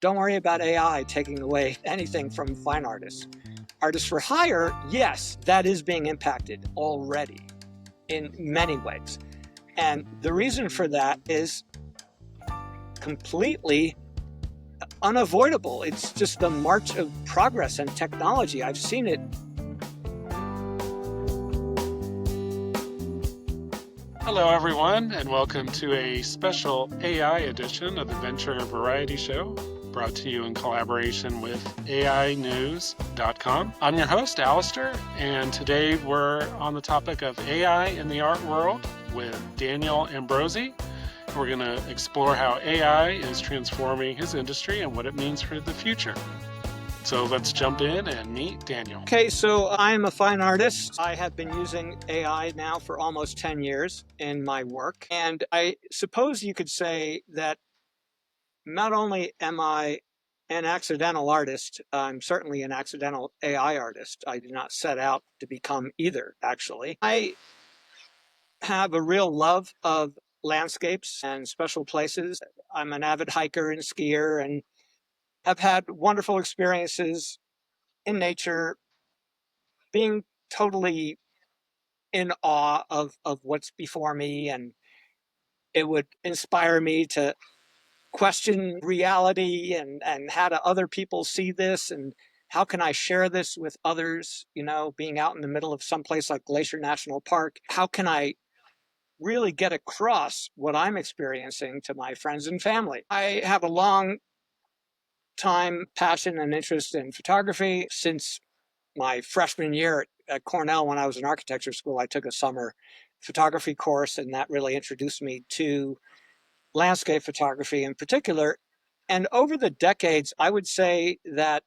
Don't worry about AI taking away anything from fine artists. Artists for hire, yes, that is being impacted already in many ways. And the reason for that is completely unavoidable. It's just the march of progress and technology. I've seen it. Hello, everyone, and welcome to a special AI edition of the Venture Variety Show, brought to you in collaboration with AInews.com. I'm your host, Alistair, and today we're on the topic of AI in the art world with Daniel Ambrosi. We're going to explore how AI is transforming his industry and what it means for the future. So let's jump in and meet Daniel. Okay, so I'm a fine artist. I have been using AI now for almost 10 years in my work. And I suppose you could say that not only am I an accidental artist, I'm certainly an accidental AI artist. I did not set out to become either, actually. I have a real love of landscapes and special places. I'm an avid hiker and skier and have had wonderful experiences in nature, being totally in awe of what's before me. And it would inspire me to question reality and how do other people see this and how can I share this with others, being out in the middle of someplace like Glacier National Park. How can I really get across what I'm experiencing to my friends and family? I have a long time passion and interest in photography. Since my freshman year at Cornell, when I was in architecture school, I took a summer photography course, and that really introduced me to landscape photography in particular. And over the decades, I would say that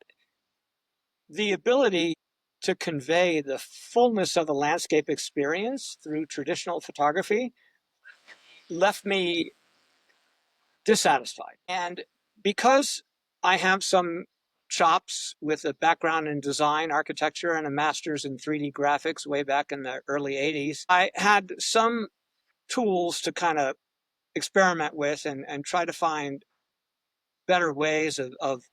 the ability to convey the fullness of the landscape experience through traditional photography left me dissatisfied. And because I have some chops with a background in design, architecture, and a master's in 3D graphics way back in the early 80s, I had some tools to kind of experiment with and try to find better ways of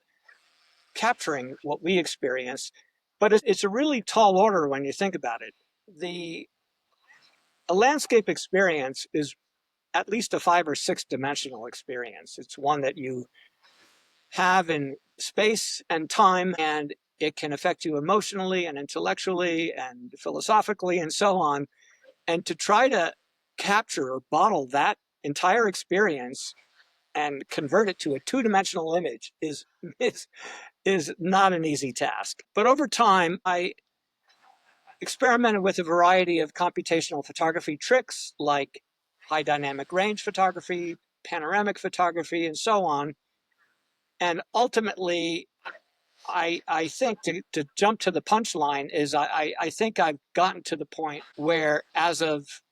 capturing what we experience. But it's a really tall order when you think about it. A landscape experience is at least a 5 or 6 dimensional experience. It's one that you have in space and time, and it can affect you emotionally and intellectually and philosophically and so on. And to try to capture or bottle that entire experience and convert it to a 2-dimensional image is not an easy task. But over time, I experimented with a variety of computational photography tricks like high dynamic range photography, panoramic photography, and so on. And ultimately, I think to jump to the punchline is I think I've gotten to the point where, as of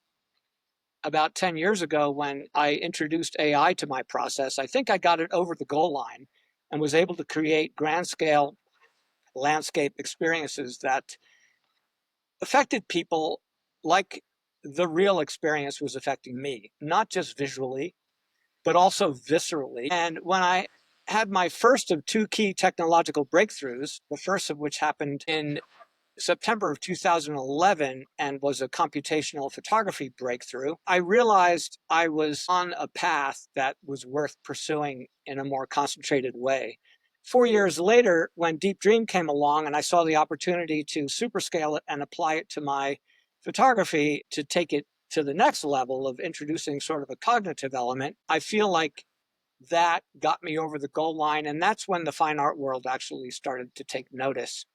about 10 years ago, when I introduced AI to my process, I think I got it over the goal line and was able to create grand scale landscape experiences that affected people like the real experience was affecting me, not just visually, but also viscerally. And when I had my first of 2 key technological breakthroughs, the first of which happened in September of 2011 and was a computational photography breakthrough, I realized I was on a path that was worth pursuing in a more concentrated way. 4 years later, when Deep Dream came along and I saw the opportunity to superscale it and apply it to my photography to take it to the next level of introducing sort of a cognitive element, I feel like that got me over the goal line. And that's when the fine art world actually started to take notice.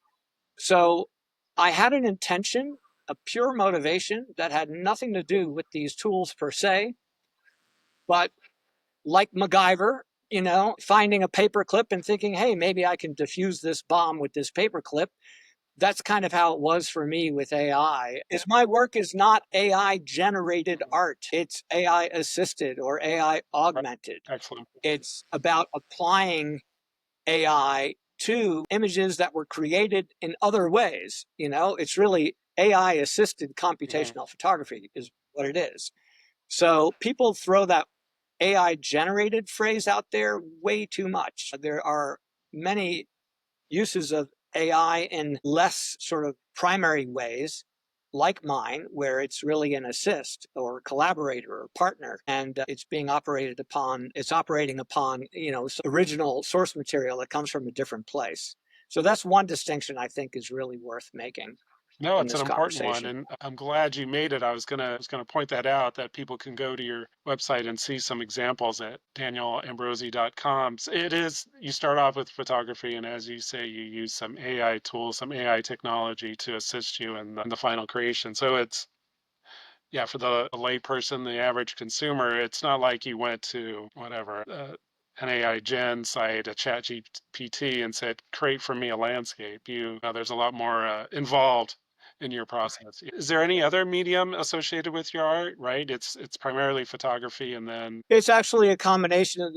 So I had an intention, a pure motivation that had nothing to do with these tools per se, but like MacGyver, finding a paper clip and thinking, hey, maybe I can defuse this bomb with this paper clip. That's kind of how it was for me with AI. Is my work is not AI generated art. It's AI assisted or AI augmented. Excellent. It's about applying AI to images that were created in other ways. It's really AI assisted computational photography is what it is. So people throw that AI generated phrase out there way too much. There are many uses of AI in less sort of primary ways, like mine, where it's really an assist or collaborator or partner, and it's being operated upon, it's operating upon, original source material that comes from a different place. So that's one distinction I think is really worth making No, in it's an this important one, conversation. and I'm glad you made it. I was gonna point that out, that people can go to your website and see some examples at danielambrosi.com. It is, you start off with photography, and as you say, you use some AI tools, some AI technology to assist you in the final creation. So it's, yeah, for the layperson, the average consumer, it's not like you went to whatever, an AI gen site, a chat GPT, and said, create for me a landscape. There's a lot more involved in your process. Is there any other medium associated with your art? Right? It's primarily photography, and then It's actually a combination of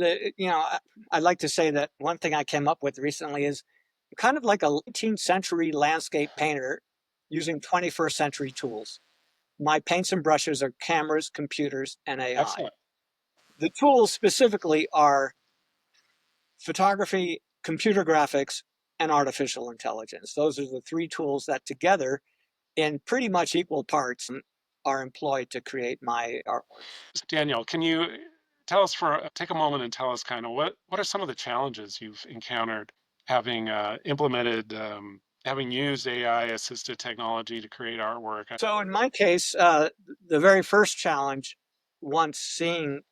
I'd like to say that one thing I came up with recently is kind of like a 19th century landscape painter using 21st century tools. My paints and brushes are cameras, computers, and AI. excellent. The tools specifically are photography, computer graphics, and artificial intelligence. Those are the three tools that together, in pretty much equal parts, are employed to create my artwork. Daniel, can you tell us, for take a moment and tell us kind of what are some of the challenges you've encountered having implemented, having used AI assisted technology to create artwork? So in my case, the very first challenge, once seeing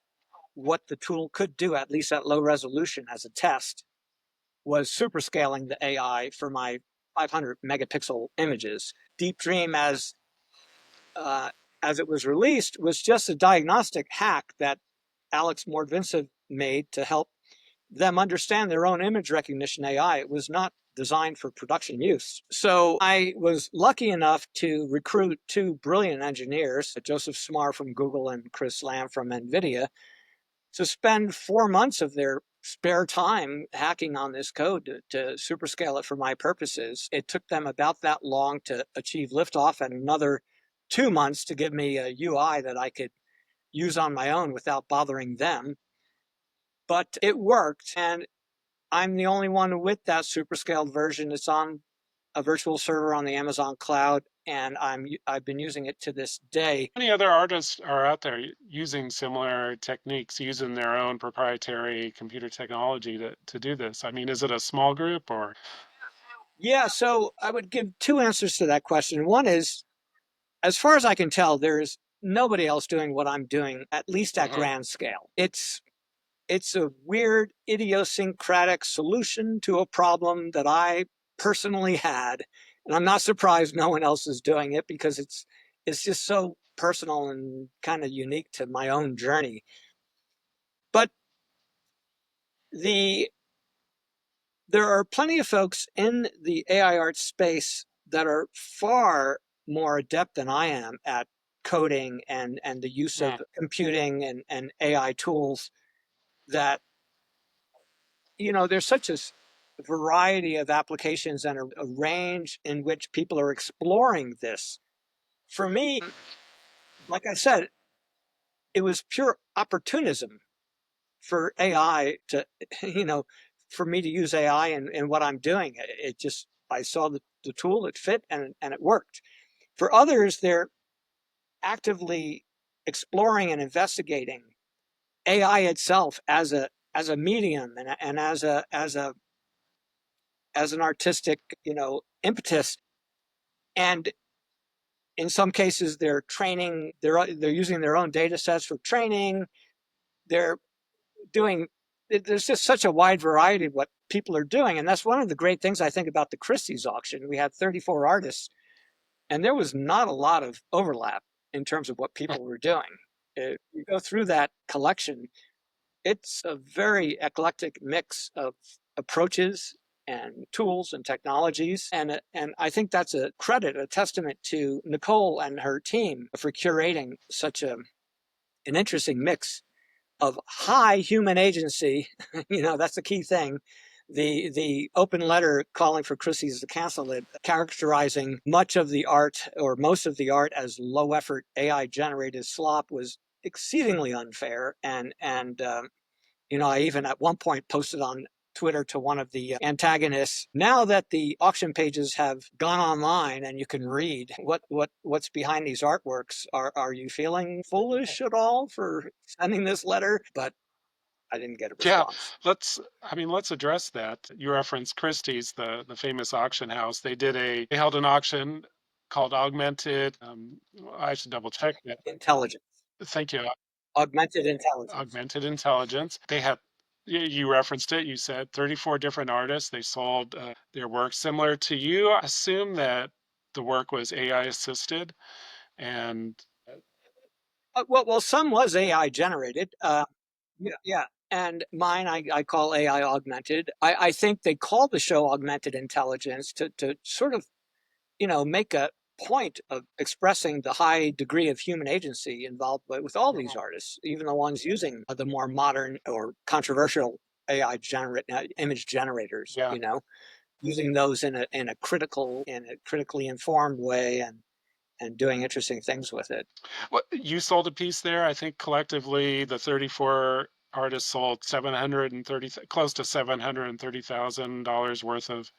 what the tool could do, at least at low resolution as a test, was superscaling the AI for my 500 megapixel images. Deep Dream, uh, as it was released, was just a diagnostic hack that Alex Mordvinsov made to help them understand their own image recognition AI. It was not designed for production use. So I was lucky enough to recruit two brilliant engineers, Joseph Smar from Google and Chris Lamb from NVIDIA, to spend 4 months of their spare time hacking on this code to superscale it for my purposes. It took them about that long to achieve liftoff, and another 2 months to give me a UI that I could use on my own without bothering them. But it worked, and I'm the only one with that superscaled version. It's on a virtual server on the Amazon cloud, and I've been using it to this day. How many other artists are out there using similar techniques, using their own proprietary computer technology to do this? I mean, is it a small group or? Yeah, so I would give two answers to that question. One is, as far as I can tell, there's nobody else doing what I'm doing, at least at Mhm. grand scale. It's a weird, idiosyncratic solution to a problem that I personally had, and I'm not surprised no one else is doing it because it's just so personal and kind of unique to my own journey. But the there are plenty of folks in the AI art space that are far more adept than I am at coding and the use Mm. of computing and AI tools that, there's such a variety of applications and a range in which people are exploring this. For me, like I said, it was pure opportunism for AI to, you know, for me to use AI in what I'm doing. It just, I saw the tool, it fit, and it worked. For others, they're actively exploring and investigating AI itself as a medium and as an artistic, impetus. And in some cases, they're training, they're using their own data sets for training. They're doing, there's just such a wide variety of what people are doing. And that's one of the great things I think about the Christie's auction. We had 34 artists, and there was not a lot of overlap in terms of what people were doing. If you go through that collection, it's a very eclectic mix of approaches and tools and technologies. And I think that's a credit, a testament to Nicole and her team for curating such an interesting mix of high human agency. That's the key thing. The open letter calling for Christie's to cancel it, characterizing much of the art or most of the art as low effort AI generated slop, was exceedingly unfair. I even at one point posted on Twitter to one of the antagonists. Now that the auction pages have gone online and you can read what's behind these artworks, are you feeling foolish at all for sending this letter? But I didn't get a Yeah, response. let's address that. You referenced Christie's, the famous auction house. They held an auction called Augmented. I should double check that. Intelligence, Thank you. augmented intelligence. Augmented intelligence. They had, you referenced it. You said 34 different artists. They sold their work similar to you. I assume that the work was AI assisted, and Well, some was AI generated. Yeah, yeah. And mine, I call AI augmented. I think they called the show augmented intelligence to sort of, make a point of expressing the high degree of human agency involved with all these artists, even the ones using the more modern or controversial AI image generators, yeah. using those in a critically informed way and doing interesting things with it. What you sold a piece there? I think collectively the 34 artists sold 730, close to $730,000 worth of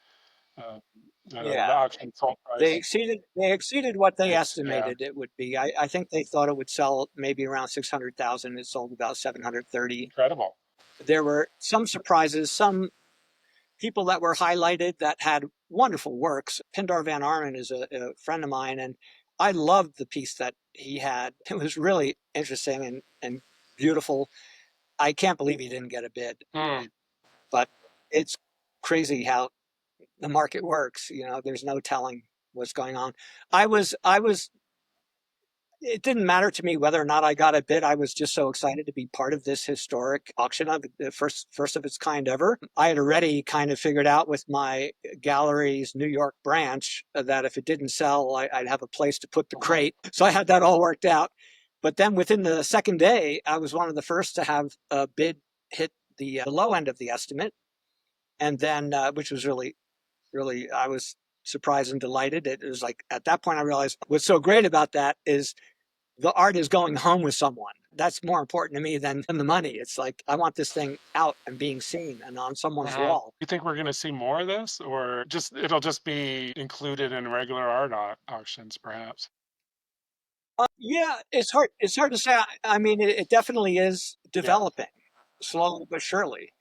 uh, the Yeah, auction sold they price. exceeded what they Yeah, estimated it would be. I think they thought it would sell maybe around 600,000. It sold about 730. incredible. There were some surprises, some people that were highlighted that had wonderful works. Pindar Van Arman is a friend of mine, and I loved the piece that he had. It was really interesting and beautiful. I can't believe he didn't get a bid, Hmm. but it's crazy how the market works. There's no telling what's going on. I was it didn't matter to me whether or not I got a bid. I was just so excited to be part of this historic auction, of the first of its kind ever. I had already kind of figured out with my gallery's New York branch that if it didn't sell, I'd have a place to put the crate. So I had that all worked out. But then within the second day, I was one of the first to have a bid hit the low end of the estimate, and then which was really, I was surprised and delighted. It was like at that point I realized what's so great about that is the art is going home with someone. That's more important to me than the money. It's like I want this thing out and being seen and on someone's wall. You think we're going to see more of this, or just it'll just be included in regular art auctions, perhaps? Yeah, it's hard. It's hard to say. I mean, it definitely is Yeah. developing, slowly but surely.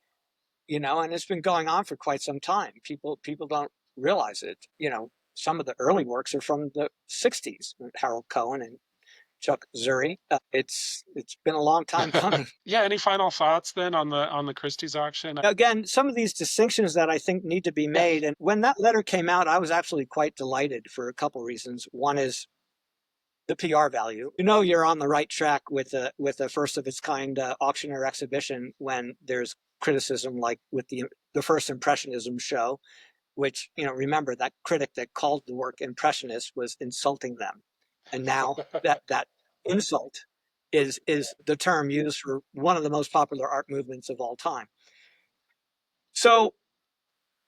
And it's been going on for quite some time. People don't realize it. Some of the early works are from the '60s. Harold Cohen and Chuck Zuri. It's been a long time coming. Yeah. Any final thoughts then on the Christie's auction? Again, some of these distinctions that I think need to be Yeah. made. And when that letter came out, I was absolutely quite delighted for a couple reasons. One is the PR value. You're on the right track with a first of its kind auction or exhibition when there's criticism like with the first Impressionism show, which remember that critic that called the work impressionist was insulting them, and now that insult is the term used for one of the most popular art movements of all time. So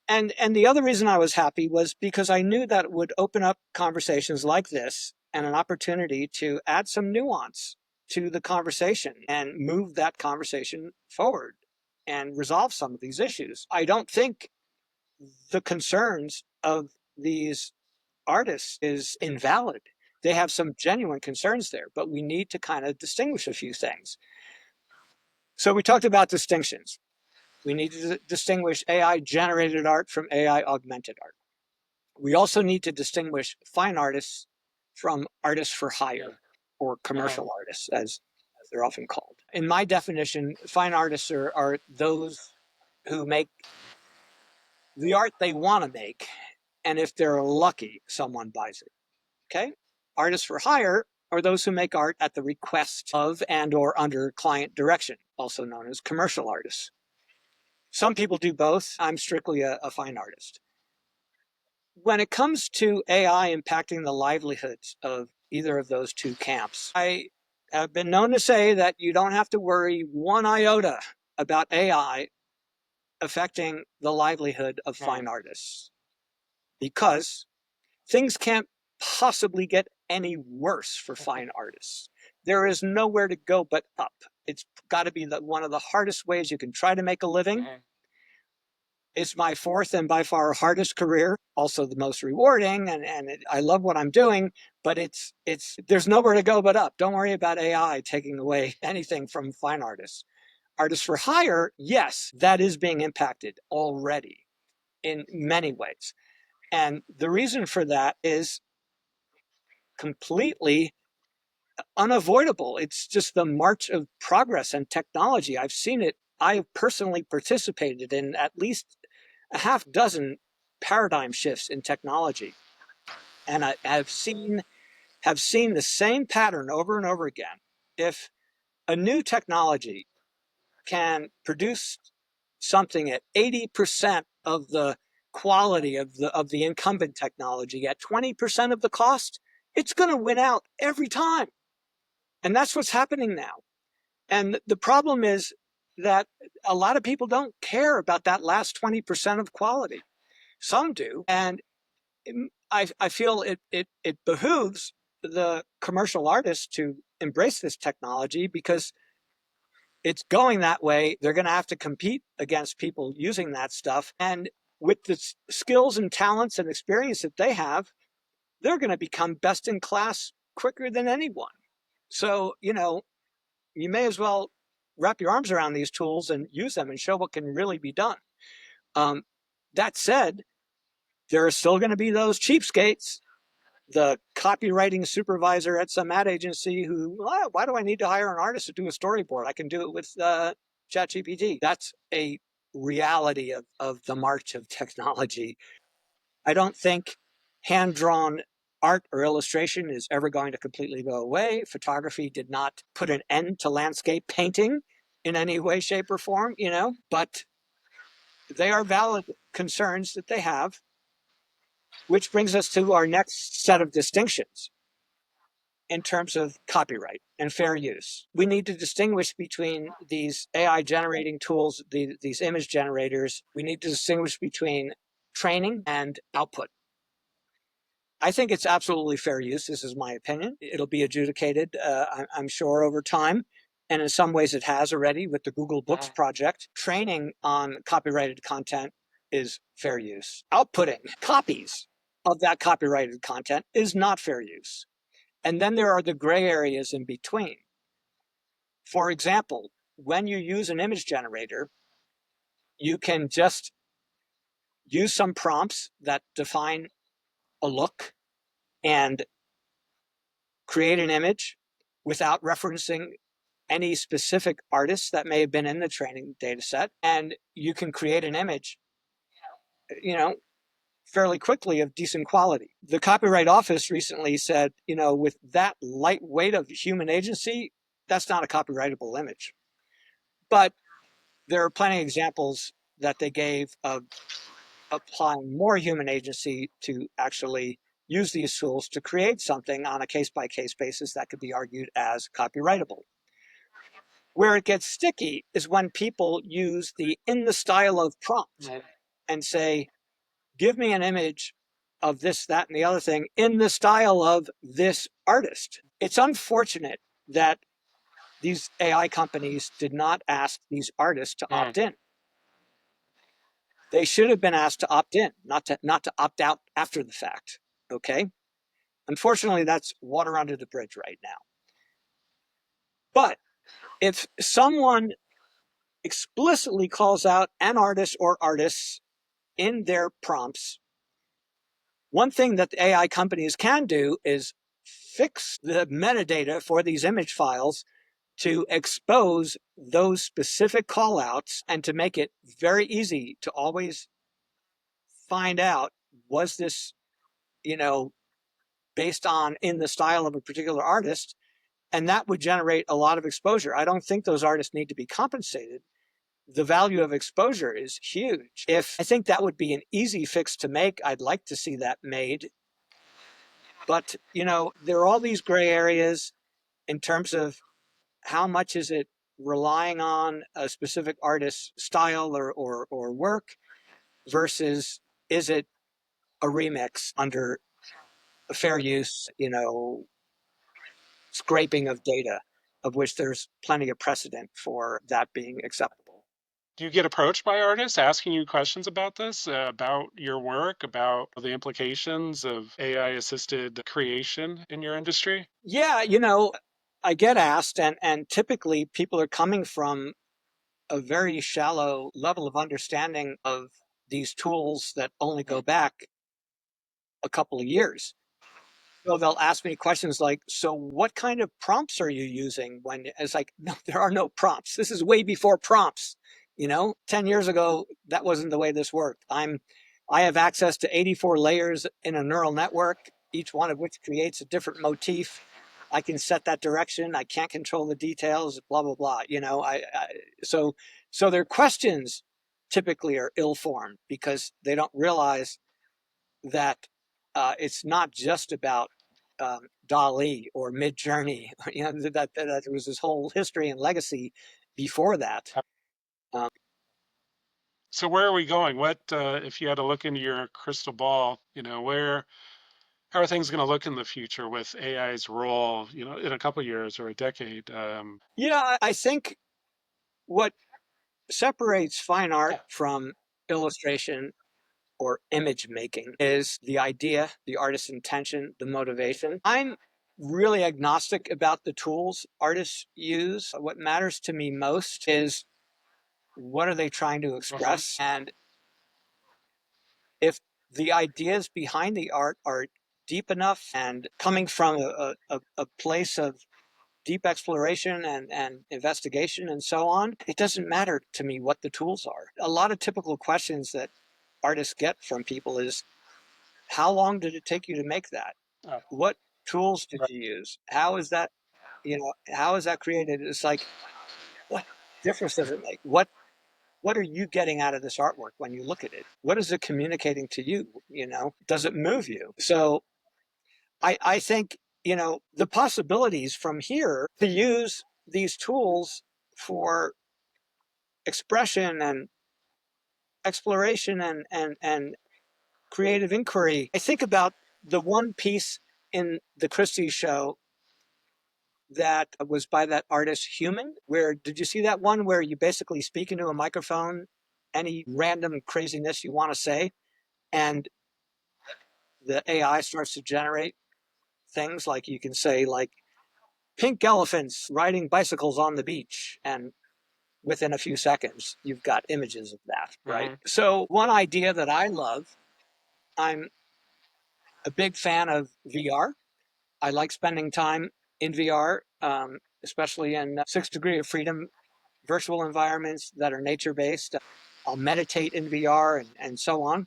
and the other reason I was happy was because I knew that it would open up conversations like this and an opportunity to add some nuance to the conversation and move that conversation forward and resolve some of these issues. I don't think the concerns of these artists is invalid. They have some genuine concerns there, but we need to kind of distinguish a few things. So we talked about distinctions. We need to distinguish AI generated art from AI augmented art. We also need to distinguish fine artists from artists for hire or Mhm. commercial artists, as they're often called. In my definition, fine artists are those who make the art they want to make, and if they're lucky, someone buys it. Okay? Artists for hire are those who make art at the request of and or under client direction, also known as commercial artists. Some people do both. I'm strictly a fine artist. When it comes to AI impacting the livelihoods of either of those two camps, I have been known to say that you don't have to worry one iota about AI affecting the livelihood of Mhm. fine artists because things can't possibly get any worse for fine artists. there is nowhere to go but up. It's got to be one of the hardest ways you can try to make a living. It's my fourth and by far hardest career, also the most rewarding, and I love what I'm doing, but there's nowhere to go but up. Don't worry about AI taking away anything from fine artists. Artists for hire, yes, that is being impacted already in many ways. And the reason for that is completely unavoidable. It's just the march of progress and technology. I've seen it. I personally participated in at least a half dozen paradigm shifts in technology, and I have seen the same pattern over and over again. If a new technology can produce something at 80% of the quality of the incumbent technology at 20% of the cost, it's going to win out every time. And that's what's happening now. And the problem is that a lot of people don't care about that last 20% of quality. Some do. And I feel it behooves the commercial artists to embrace this technology because it's going that way. They're going to have to compete against people using that stuff. And with the skills and talents and experience that they have, they're going to become best in class quicker than anyone. So, you may as well wrap your arms around these tools and use them and show what can really be done. Um, that said, there are still going to be those cheapskates, the copywriting supervisor at some ad agency who, why do I need to hire an artist to do a storyboard? I can do it with ChatGPT. That's a reality of the march of technology. I don't think hand-drawn art or illustration is ever going to completely go away. Photography did not put an end to landscape painting in any way, shape, or form, but they are valid concerns that they have, which brings us to our next set of distinctions in terms of copyright and fair use. We need to distinguish between these AI generating tools, these image generators. We need to distinguish between training and output. I think it's absolutely fair use. This is my opinion. It'll be adjudicated, I'm sure, over time. And in some ways it has already with the Google Books project. Training on copyrighted content is fair use. Outputting copies of that copyrighted content is not fair use. And then there are the gray areas in between. For example, when you use an image generator, you can just use some prompts that define a look and create an image without referencing any specific artists that may have been in the training data set. And you can create an image, fairly quickly of decent quality. The Copyright Office recently said, with that light weight of human agency, that's not a copyrightable image. But there are plenty of examples that they gave of applying more human agency to actually use these tools to create something on a case-by-case basis that could be argued as copyrightable. Where it gets sticky is when people use the in the style of prompt and say, give me an image of this, that, and the other thing in the style of this artist. It's unfortunate that these AI companies did not ask these artists to opt in. They should have been asked to opt in, not to opt out after the fact. Okay? Unfortunately, that's water under the bridge right now. But if someone explicitly calls out an artist or artists in their prompts, one thing that the AI companies can do is fix the metadata for these image files to expose those specific callouts and to make it very easy to always find out, was this, based on in the style of a particular artist? And that would generate a lot of exposure. I don't think those artists need to be compensated. The value of exposure is huge. I think that would be an easy fix to make, I'd like to see that made. But, there are all these gray areas in terms of how much is it relying on a specific artist's style or work versus is it a remix under a fair use, scraping of data, of which there's plenty of precedent for that being acceptable. Do you get approached by artists asking you questions about this, about your work, about the implications of AI assisted creation in your industry? Yeah, I get asked, and typically people are coming from a very shallow level of understanding of these tools that only go back a couple of years. So they'll ask me questions like, "So what kind of prompts are you using?" When it's like, no, there are no prompts. This is way before prompts. 10 years ago, that wasn't the way this worked. I have access to 84 layers in a neural network, each one of which creates a different motif. I can set that direction. I can't control the details, blah, blah, blah. So, so their questions typically are ill-formed because they don't realize that it's not just about Dali or Mid Journey. That there was this whole history and legacy before that. Um, So where are we going? What, if you had to look into your crystal ball, how are things going to look in the future with AI's role, in a couple years or a decade? I think what separates fine art from illustration or image making is the idea, the artist's intention, the motivation. I'm really agnostic about the tools artists use. What matters to me most is what are they trying to Mhm. express, and if the ideas behind the art are deep enough and coming from a place of deep exploration and investigation and so on, it doesn't matter to me what the tools are. A lot of typical questions that artists get from people is, how long did it take you to make that? Oh, What tools did right. you use? How is that created? It's like, what difference does it make? What are you getting out of this artwork when you look at it? What is it communicating to you? Does it move you? So I think, the possibilities from here to use these tools for expression and exploration and creative inquiry. I think about the one piece in the Christie show that was by that artist Human, where did you see that one where you basically speak into a microphone any random craziness you want to say, and the AI starts to generate things like you can say like pink elephants riding bicycles on the beach, and within a few seconds you've got images of that, right? Hmm. So one idea that I love, I'm a big fan of VR. I like spending time in VR, especially in 6 Degree of Freedom virtual environments that are nature based. I'll meditate in VR and so on.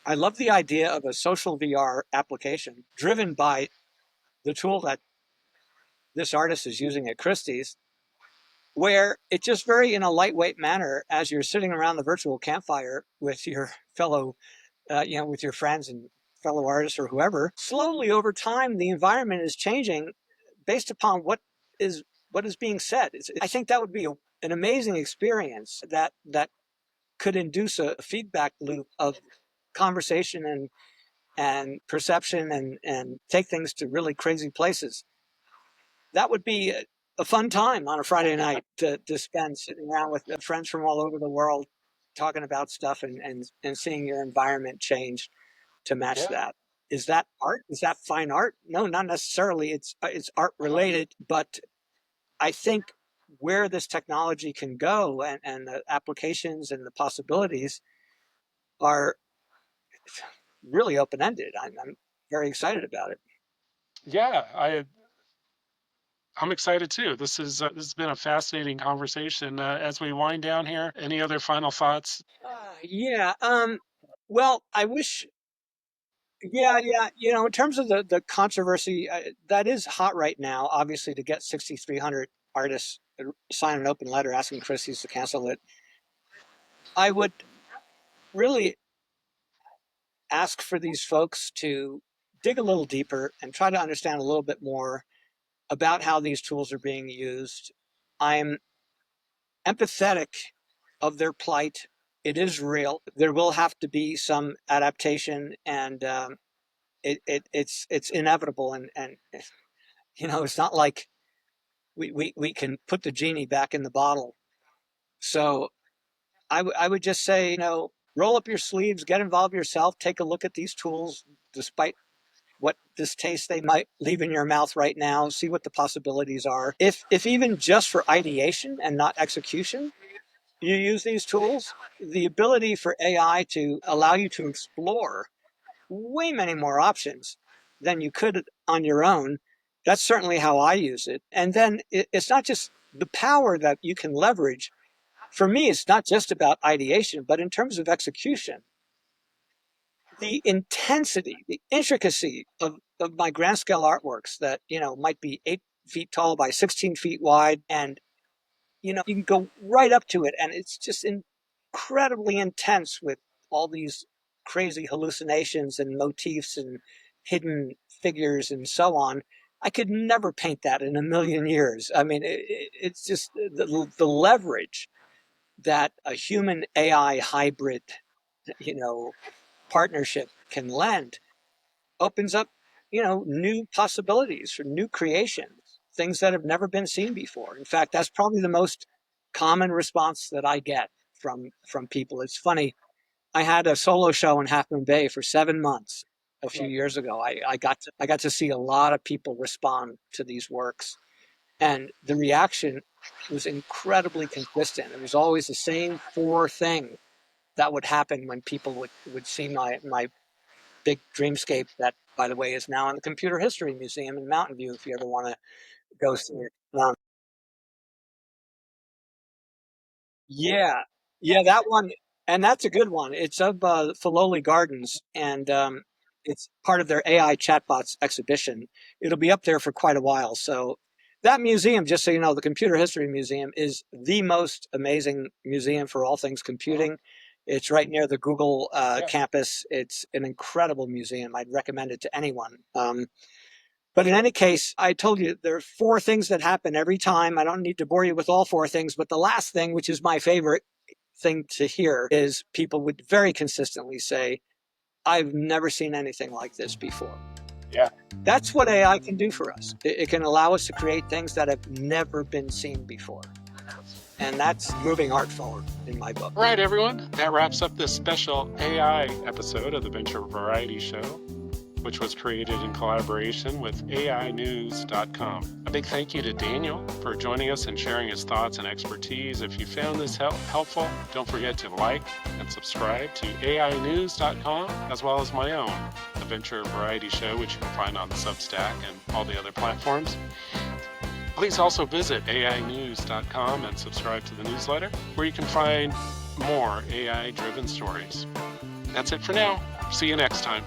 I love the idea of a social VR application driven by the tool that this artist is using at Christie's, where it just very in a lightweight manner, as you're sitting around the virtual campfire with your fellow, with your friends and fellow artists or whoever, slowly over time, the environment is changing based upon is what is being said. I think that would be an amazing experience that could induce a feedback loop of conversation and perception and take things to really crazy places. That would be a fun time on a Friday night to spend sitting around with friends from all over the world talking about stuff and seeing your environment change to match Yeah. that. Is that art? Is that fine art? No, not necessarily. It's art Uh-huh. related, but I think where this technology can go and the applications and the possibilities are really open ended. I'm very excited about it. Yeah, I'm excited too. This has been a fascinating conversation. As we wind down here, any other final thoughts? Yeah. Well, I wish. Yeah, yeah. In terms of the controversy, that is hot right now. Obviously, to get 6,300 artists sign an open letter asking Christie's to cancel it, I would really ask for these folks to dig a little deeper and try to understand a little bit more about how these tools are being used. I'm empathetic of their plight. It is real. There will have to be some adaptation, and it's inevitable. And It's not like we can put the genie back in the bottle. So I would just say, roll up your sleeves, get involved yourself, take a look at these tools, despite what distaste they might leave in your mouth right now, see what the possibilities are. If even just for ideation and not execution, you use these tools, the ability for AI to allow you to explore way many more options than you could on your own. That's certainly how I use it. And then it's not just the power that you can leverage. For me, it's not just about ideation, but in terms of execution, the intensity, the intricacy of my grand scale artworks that, might be 8 feet tall by 16 feet wide. And, you can go right up to it. And it's just incredibly intense with all these crazy hallucinations and motifs and hidden figures and so on. I could never paint that in a million years. I mean, it's just the leverage that a human AI hybrid, you know, partnership can lend opens up, new possibilities for new creations, things that have never been seen before. In fact, that's probably the most common response that I get from people. It's funny. I had a solo show in Half Moon Bay for 7 months a few years ago. I got to see a lot of people respond to these works, and the reaction was incredibly consistent. It was always the same four things that would happen when people would see my big dreamscape that, by the way, is now in the Computer History Museum in Mountain View if you ever want to go see it. Yeah, yeah, that one, and that's a good one. It's of Filoli Gardens, and it's part of their AI chatbots exhibition. It'll be up there for quite a while. So that museum, just so you know, the Computer History Museum is the most amazing museum for all things computing. It's right near the Google campus. It's an incredible museum. I'd recommend it to anyone. But in any case, I told you there are four things that happen every time. I don't need to bore you with all four things, but the last thing, which is my favorite thing to hear, is people would very consistently say, I've never seen anything like this before. Yeah. That's what AI can do for us. It can allow us to create things that have never been seen before. And that's moving art forward in my book. All right, everyone. That wraps up this special AI episode of the Venture Variety Show, which was created in collaboration with AInews.com. A big thank you to Daniel for joining us and sharing his thoughts and expertise. If you found this helpful, don't forget to like and subscribe to AInews.com, as well as my own, The Venture Variety Show, which you can find on Substack and all the other platforms. Please also visit AInews.com and subscribe to the newsletter, where you can find more AI-driven stories. That's it for now. See you next time.